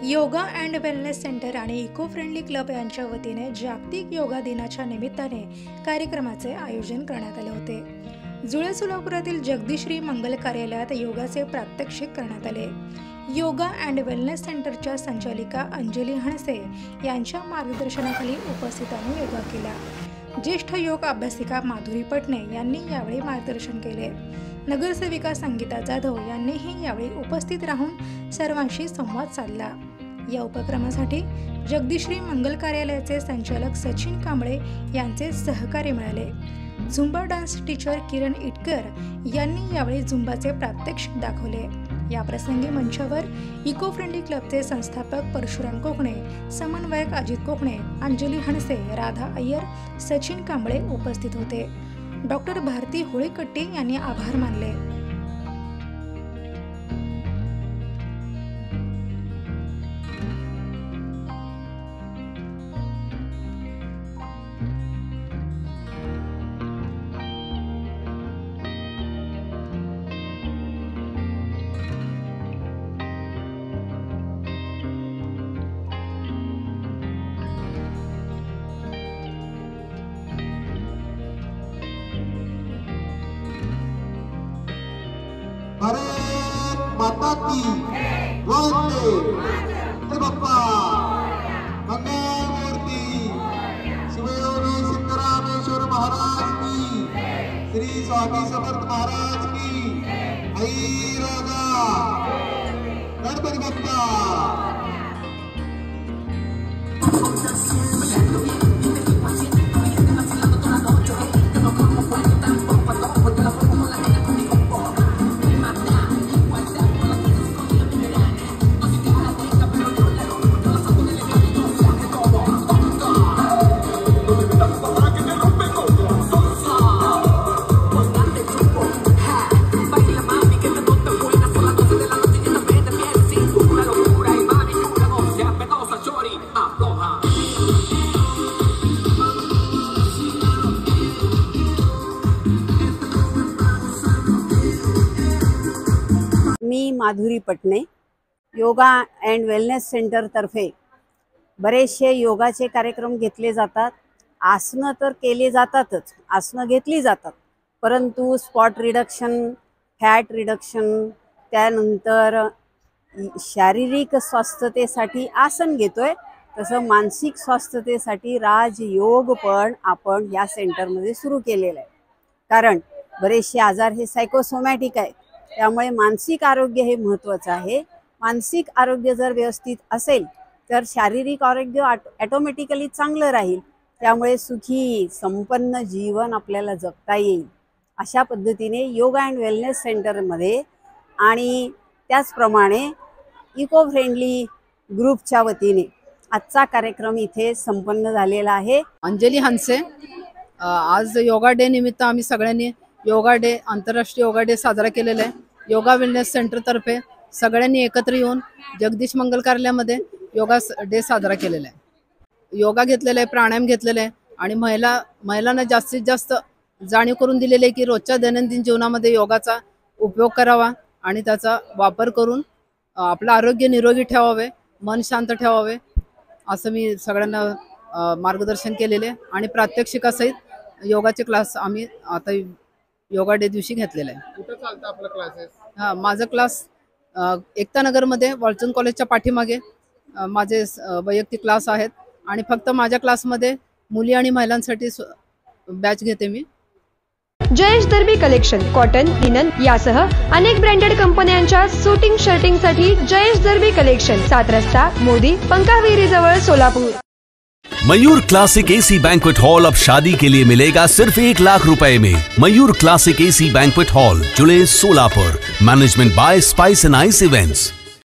Yoga and wellness centre आणि eco friendly club यांच्या वतीने जागतिक योगा दिनाच्या निमित्ताने कार्यक्रमाचे आयोजन करण्यात आले होते। जुळे सोलापुरातील जगदीश्री मंगल कार्यालयात योगाचे प्रात्यक्षिक करण्यात आले। योगा अँड वेलनेस सेंटरच्या संचालिका अंजली हणसे यांच्या मार्गदर्शनाखाली उपस्थितांनी योगा केला। ज्येष्ठ योग अभ्यासिका माधुरी पटणे यांनी यावेळी मार्गदर्शन केले। नगरसेविका संगीता जाधव यांनीही यावेळी उपस्थित राहून सर्वांशी संवाद साधला। या उपक्रमासाठी जगदीश्री मंगल कार्यालयाचे संचालक सचिन कांबळे यांचे सहकार्य मिळाले। झुंबा डान्स टीचर किरण इटकर यांनी यावेळी झुंबाचे प्रात्यक्षिक दाखवले। या प्रसंगी मंचावर इको फ्रेंडली क्लबचे संस्थापक परशुराम कोकणे, समन्वयक अजित कोकणे, अंजली हणसे, राधा अय्यर, सचिन कांबळे उपस्थित होते। डॉक्टर भारती होळीकट्टी यांनी आभार मानले। भारत माता की वंदे बाप्पा मंगलमूर्ती शिवयोगी सिद्धरामेश्वर महाराज की, श्री स्वामी समर्थ महाराज की, आई राजा गणपती बाप्पा। मी Madhuri Patne, yoga and wellness centre तर्फे बरेचसे योगाचे कार्यक्रम घेतले जातात। आसनं तर केले जातातच, आसनं घेतली जातात, परंतु स्पॉट रिडक्शन, फॅट रिडक्शन, त्यानंतर शारीरिक स्वास्थ्यतेसाठी आसन घेतोय, तसं मानसिक स्वास्थ्यतेसाठी राजयोग पण आपण या सेंटरमध्ये सुरू केलेलं आहे। कारण बरेचसे आजार हे सायकोसोमॅटिक आहेत, त्यामुळे मानसिक आरोग्य हे महत्त्वाचं आहे। मानसिक आरोग्य जर व्यवस्थित असेल तर शारीरिक आरोग्य ऑटोमॅटिकली चांगलं राहील, त्यामुळे सुखी संपन्न जीवन आपल्याला जगता येईल। अशा पद्धतीने योगा अँड वेलनेस सेंटरमध्ये आणि त्याचप्रमाणे इको फ्रेंडली ग्रुपच्या वतीने आजचा कार्यक्रम इथे संपन्न झालेला आहे। अंजली हणसे, आज योगा डे निमित्त आम्ही सगळ्यांनी योगा डे, आंतरराष्ट्रीय योगा डे साजरा केलेला आहे। योगा वेलनेस सेंटर तर्फे सगळ्यांनी एकत्र येऊन जगदीश मंगल कार्यालयामध्ये योगा डे साजरा केलेला आहे। योगा घेतलेला आहे, प्राणायाम घेतलेला आहे आणि महिलांना जास्तीत जास्त जाणीव करून दिलेली आहे की रोजच्या दैनंदिन जीवनामध्ये योगाचा उपयोग करावा आणि त्याचा वापर करून आपलं आरोग्य निरोगी ठेवावे, मन शांत ठेवावे, असं मी सगळ्यांना मार्गदर्शन केलेले आहे। आणि प्रात्यक्षिकासहित योगाचे क्लास आम्ही आता योगा डे दिवशी घेतलेला आहे। कुठे चालतं आपलं क्लासेस? माझा क्लास एकता नगरमध्ये वालचंद कॉलेजच्या पाठीमागे माझे वैयक्तिक क्लास आहेत आणि फक्त माझ्या क्लासमध्ये मुली आणि महिलांसाठी बॅच घेते मी। जयेश दर्बी कलेक्शन कॉटन, लिनन यासह अनेक ब्रँडेड कंपन्यांच्या सूटिंग शर्टिंगसाठी जयेश दर्बी कलेक्शन, 7 रस्ता मोदी, पंकाविरी जवळ, Solapur. Mayur classic AC banquet hall अब शादी के लिए मिलेगा सिर्फ 1 लाख रुपए में। Mayur classic AC banquet hall, July, Solapur. Management by spice end ice events.